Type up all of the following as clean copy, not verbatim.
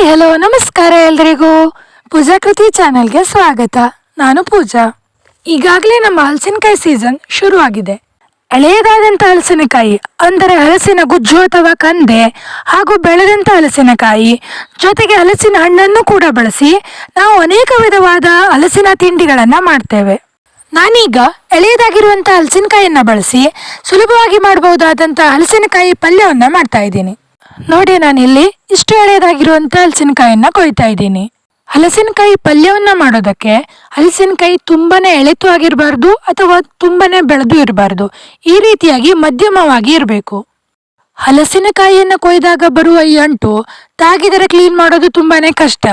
Hi hello ನಮಸ್ಕಾರ ಎಲ್ರಿಗೂ. ಪೂಜಾಕೃತಿ ಚಾನೆಲ್ಗೆ ಸ್ವಾಗತ. ನಾನು ಪೂಜಾ. ಈಗಾಗಲೇ ನಮ್ಮ ಹಲಸಿನಕಾಯಿ ಸೀಸನ್ ಶುರುವಾಗಿದೆ. ಎಳೆಯದಾದಂಥ ಹಲಸಿನಕಾಯಿ ಅಂದರೆ ಹಲಸಿನ ಗುಜ್ಜು ಅಥವಾ ಕಂದೆ ಹಾಗೂ ಬೆಳೆದಂಥ ಹಲಸಿನಕಾಯಿ ಜೊತೆಗೆ ಹಲಸಿನ ಹಣ್ಣನ್ನು ಕೂಡ ಬಳಸಿ ನಾವು ಅನೇಕ ವಿಧವಾದ ಹಲಸಿನ ತಿಂಡಿಗಳನ್ನು ಮಾಡ್ತೇವೆ. ನಾನೀಗ ಎಳೆಯದಾಗಿರುವಂಥ ಹಲಸಿನಕಾಯಿಯನ್ನು ಬಳಸಿ ಸುಲಭವಾಗಿ ಮಾಡಬಹುದಾದಂಥ ಹಲಸಿನಕಾಯಿ ಪಲ್ಯವನ್ನು ಮಾಡ್ತಾ ಇದ್ದೀನಿ. ನೋಡಿ, ನಾನಿಲ್ಲಿ ಇಷ್ಟು ಎಳೆಯದಾಗಿರುವಂಥ ಹಲಸಿನಕಾಯಿಯನ್ನು ಕೊಯ್ತಾ ಇದ್ದೀನಿ. ಹಲಸಿನಕಾಯಿ ಪಲ್ಯವನ್ನ ಮಾಡೋದಕ್ಕೆ ಹಲಸಿನಕಾಯಿ ತುಂಬಾನೇ ಎಳೆತು ಆಗಿರಬಾರ್ದು ಅಥವಾ ತುಂಬಾನೇ ಬೆಳೆದು ಇರಬಾರ್ದು. ಈ ರೀತಿಯಾಗಿ ಮಧ್ಯಮವಾಗಿ ಇರಬೇಕು. ಹಲಸಿನಕಾಯಿಯನ್ನು ಕೊಯ್ದಾಗ ಬರುವ ಈ ಅಂಟು ತಾಗಿದರೆ ಕ್ಲೀನ್ ಮಾಡೋದು ತುಂಬಾನೇ ಕಷ್ಟ.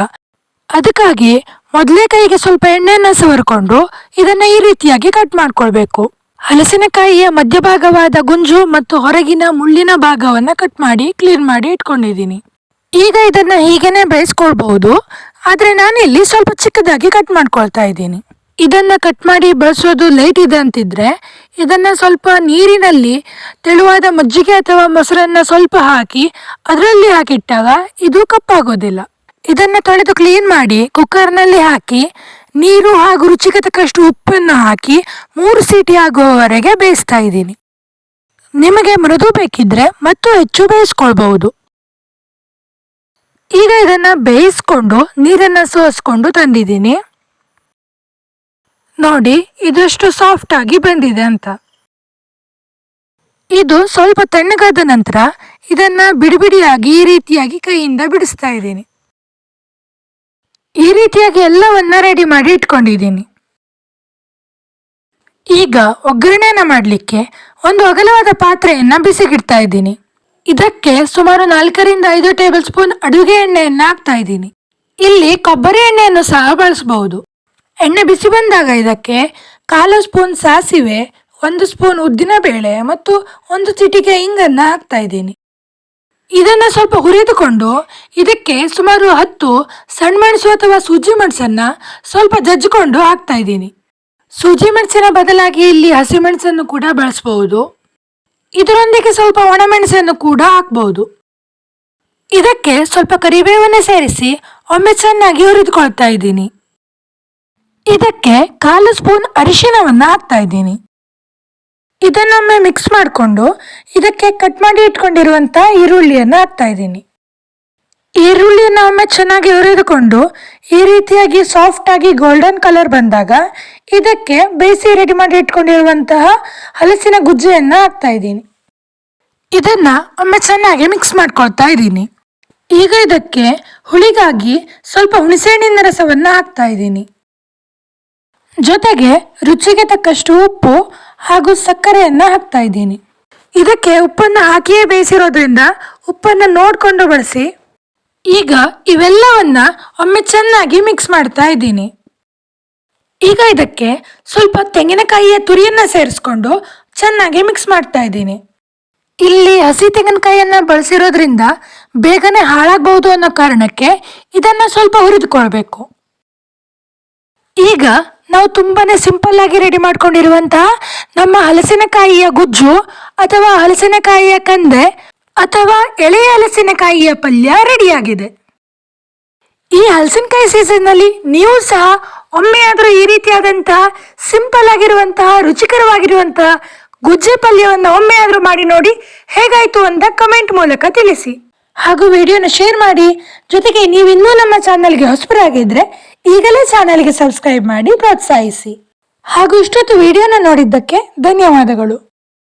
ಅದಕ್ಕಾಗಿ ಮೊದಲೇ ಕೈಗೆ ಸ್ವಲ್ಪ ಎಣ್ಣೆಯನ್ನು ಸವರ್ಕೊಂಡು ಇದನ್ನ ಈ ರೀತಿಯಾಗಿ ಕಟ್ ಮಾಡ್ಕೊಳ್ಬೇಕು. ಹಲಸಿನಕಾಯಿಯ ಮಧ್ಯಭಾಗವಾದ ಗುಂಜು ಮತ್ತು ಹೊರಗಿನ ಮುಳ್ಳಿನ ಭಾಗವನ್ನ ಕಟ್ ಮಾಡಿ ಕ್ಲೀನ್ ಮಾಡಿ ಇಟ್ಕೊಂಡಿದ್ದೀನಿ. ಈಗ ಇದನ್ನ ಹೀಗೇನೆ ಬೇಯಿಸ್ಕೊಳ್ಬಹುದು, ಆದ್ರೆ ನಾನಿಲ್ಲಿ ಸ್ವಲ್ಪ ಚಿಕ್ಕದಾಗಿ ಕಟ್ ಮಾಡ್ಕೊಳ್ತಾ ಇದ್ದೀನಿ. ಇದನ್ನ ಕಟ್ ಮಾಡಿ ಬಳಸೋದು ಲೇಟ್ ಇದೆ ಅಂತಿದ್ರೆ ಇದನ್ನ ಸ್ವಲ್ಪ ನೀರಿನಲ್ಲಿ ತೆಳುವಾದ ಮಜ್ಜಿಗೆ ಅಥವಾ ಮೊಸರನ್ನ ಸ್ವಲ್ಪ ಹಾಕಿ ಅದರಲ್ಲಿ ಹಾಕಿಟ್ಟಾಗ ಇದು ಕಪ್ಪಾಗೋದಿಲ್ಲ. ಇದನ್ನ ತೊಳೆದು ಕ್ಲೀನ್ ಮಾಡಿ ಕುಕ್ಕರ್ನಲ್ಲಿ ಹಾಕಿ ನೀರು ಹಾಗೂ ರುಚಿಗೆ ತಕ್ಕಷ್ಟು ಉಪ್ಪನ್ನು ಹಾಕಿ 3 ಸೀಟಿ ಆಗುವವರೆಗೆ ಬೇಯಿಸ್ತಾ ಇದ್ದೀನಿ. ನಿಮಗೆ ಮೃದು ಬೇಕಿದ್ರೆ ಮತ್ತು ಹೆಚ್ಚು ಬೇಯಿಸ್ಕೊಳ್ಬಹುದು. ಈಗ ಇದನ್ನ ಬೇಯಿಸ್ಕೊಂಡು ನೀರನ್ನ ಸೋಸ್ಕೊಂಡು ತಂದಿದ್ದೀನಿ. ನೋಡಿ ಇದಷ್ಟು ಸಾಫ್ಟ್ ಆಗಿ ಬಂದಿದೆ ಅಂತ. ಇದು ಸ್ವಲ್ಪ ತಣ್ಣಗಾದ ನಂತರ ಇದನ್ನ ಬಿಡಿಬಿಡಿಯಾಗಿ ಈ ರೀತಿಯಾಗಿ ಕೈಯಿಂದ ಬಿಡಿಸ್ತಾ ಇದ್ದೀನಿ. ಈ ರೀತಿಯಾಗಿ ಎಲ್ಲವನ್ನ ರೆಡಿ ಮಾಡಿ ಇಟ್ಕೊಂಡಿದ್ದೀನಿ. ಈಗ ಒಗ್ಗರಣೆಯನ್ನ ಮಾಡಲಿಕ್ಕೆ ಒಂದು ಅಗಲವಾದ ಪಾತ್ರೆಯನ್ನ ಬಿಸಿಗಿಡ್ತಾ ಇದ್ದೀನಿ. ಇದಕ್ಕೆ ಸುಮಾರು 4 ರಿಂದ 5 ಟೇಬಲ್ ಸ್ಪೂನ್ ಅಡುಗೆ ಎಣ್ಣೆಯನ್ನ ಹಾಕ್ತಾ ಇದ್ದೀನಿ. ಇಲ್ಲಿ ಕೊಬ್ಬರಿ ಎಣ್ಣೆಯನ್ನು ಸಹ ಬಳಸಬಹುದು. ಎಣ್ಣೆ ಬಿಸಿ ಬಂದಾಗ ಇದಕ್ಕೆ 1/4 ಸ್ಪೂನ್ ಸಾಸಿವೆ, 1 ಸ್ಪೂನ್ ಉದ್ದಿನ ಬೇಳೆ ಮತ್ತು 1 ಚಿಟಿಕೆ ಇಂಗನ್ನ ಹಾಕ್ತಾ ಇದ್ದೀನಿ. ಇದನ್ನ ಸ್ವಲ್ಪ ಹುರಿದುಕೊಂಡು ಇದಕ್ಕೆ ಸುಮಾರು 10 ಸಣ್ಣ ಮೆಣಸು ಅಥವಾ ಸೂಜಿ ಮೆಣಸನ್ನ ಸ್ವಲ್ಪ ಜಜ್ಜಿಕೊಂಡು ಹಾಕ್ತಾ ಇದ್ದೀನಿ. ಸೂಜಿ ಮೆಣಸಿನ ಬದಲಾಗಿ ಇಲ್ಲಿ ಹಸಿಮೆಣಸನ್ನು ಕೂಡ ಬಳಸಬಹುದು. ಇದರೊಂದಿಗೆ ಸ್ವಲ್ಪ ಒಣಮೆಣಸನ್ನು ಕೂಡ ಹಾಕಬಹುದು. ಇದಕ್ಕೆ ಸ್ವಲ್ಪ ಕರಿಬೇವನ್ನ ಸೇರಿಸಿ ಒಮ್ಮೆ ಚೆನ್ನಾಗಿ ಹುರಿದುಕೊಳ್ತಾ ಇದ್ದೀನಿ. ಇದಕ್ಕೆ 1/4 ಸ್ಪೂನ್ ಅರಿಶಿಣವನ್ನ ಹಾಕ್ತಾ ಇದ್ದೀನಿ. ಇದನ್ನೊಮ್ಮೆ ಮಿಕ್ಸ್ ಮಾಡಿಕೊಂಡು ಇದಕ್ಕೆ ಕಟ್ ಮಾಡಿ ಇಟ್ಕೊಂಡಿರುವಂತ ಈರುಳ್ಳಿಯನ್ನು ಹಾಕ್ತಾ ಇದ್ದೀನಿ. ಈರುಳ್ಳಿಯನ್ನು ಒಮ್ಮೆ ಚೆನ್ನಾಗಿ ಹುರಿದುಕೊಂಡು ಈ ರೀತಿಯಾಗಿ ಸಾಫ್ಟ್ ಆಗಿ ಗೋಲ್ಡನ್ ಕಲರ್ ಬಂದಾಗ ಇದಕ್ಕೆ ಬೇಯಿಸಿ ರೆಡಿ ಮಾಡಿ ಇಟ್ಕೊಂಡಿರುವಂತಹ ಹಲಸಿನ ಗುಜ್ಜೆಯನ್ನ ಹಾಕ್ತಾ ಇದ್ದೀನಿ. ಇದನ್ನ ಒಮ್ಮೆ ಚೆನ್ನಾಗಿ ಮಿಕ್ಸ್ ಮಾಡ್ಕೊಳ್ತಾ ಇದ್ದೀನಿ. ಈಗ ಇದಕ್ಕೆ ಹುಳಿಗಾಗಿ ಸ್ವಲ್ಪ ಹುಣಸೆಹಣ್ಣಿನ ರಸವನ್ನ ಹಾಕ್ತಾ ಇದ್ದೀನಿ. ಜೊತೆಗೆ ರುಚಿಗೆ ತಕ್ಕಷ್ಟು ಉಪ್ಪು ಹಾಗೂ ಸಕ್ಕರೆಯನ್ನ ಹಾಕ್ತಾ ಇದ್ದೀನಿ. ಇದಕ್ಕೆ ಉಪ್ಪನ್ನು ಹಾಕಿಯೇ ಬೇಯಿಸಿರೋದ್ರಿಂದ ಉಪ್ಪನ್ನು ನೋಡಿಕೊಂಡು ಬಳಸಿ. ಈಗ ಇವೆಲ್ಲವನ್ನ ಒಮ್ಮೆ ಚೆನ್ನಾಗಿ ಮಿಕ್ಸ್ ಮಾಡ್ತಾ ಇದ್ದೀನಿ. ಈಗ ಇದಕ್ಕೆ ಸ್ವಲ್ಪ ತೆಂಗಿನಕಾಯಿಯ ತುರಿಯನ್ನ ಸೇರಿಸ್ಕೊಂಡು ಚೆನ್ನಾಗಿ ಮಿಕ್ಸ್ ಮಾಡ್ತಾ ಇದ್ದೀನಿ. ಇಲ್ಲಿ ಹಸಿ ತೆಂಗಿನಕಾಯಿಯನ್ನ ಬಳಸಿರೋದ್ರಿಂದ ಬೇಗನೆ ಹಾಳಾಗಬಹುದು ಅನ್ನೋ ಕಾರಣಕ್ಕೆ ಇದನ್ನ ಸ್ವಲ್ಪ ಹುರಿದುಕೊಳ್ಬೇಕು. ಈಗ ನಾವು ತುಂಬಾನೇ ಸಿಂಪಲ್ ಆಗಿ ರೆಡಿ ಮಾಡ್ಕೊಂಡಿರುವಂತಹ ನಮ್ಮ ಹಲಸಿನಕಾಯಿಯ ಗುಜ್ಜು ಅಥವಾ ಹಲಸಿನಕಾಯಿಯ ಕಂದೆ ಅಥವಾ ಎಳೆಯ ಹಲಸಿನಕಾಯಿಯ ಪಲ್ಯ ರೆಡಿಯಾಗಿದೆ. ಈ ಹಲಸಿನಕಾಯಿ ಸೀಸನ್ ನಲ್ಲಿ ನೀವು ಸಹ ಒಮ್ಮೆ ಆದರೂ ಈ ರೀತಿಯಾದಂತಹ ಸಿಂಪಲ್ ಆಗಿರುವಂತಹ ರುಚಿಕರವಾಗಿರುವಂತಹ ಗುಜ್ಜೆ ಪಲ್ಯವನ್ನು ಒಮ್ಮೆ ಆದರೂ ಮಾಡಿ ನೋಡಿ. ಹೇಗಾಯ್ತು ಅಂತ ಕಮೆಂಟ್ ಮೂಲಕ ತಿಳಿಸಿ. ಹಾಗೂ ವಿಡಿಯೋನ ಶೇರ್ ಮಾಡಿ. ಜೊತೆಗೆ ನೀವು ಇನ್ನೂ ನಮ್ಮ ಚಾನಲ್ಗೆ ಹೊಸಬರಾಗಿದ್ರೆ ಈಗಲೇ ಚಾನಲ್ಗೆ ಸಬ್ಸ್ಕ್ರೈಬ್ ಮಾಡಿ ಪ್ರೋತ್ಸಾಹಿಸಿ. ಹಾಗೂ ಇಷ್ಟೊತ್ತು ವಿಡಿಯೋನ ನೋಡಿದ್ದಕ್ಕೆ ಧನ್ಯವಾದಗಳು.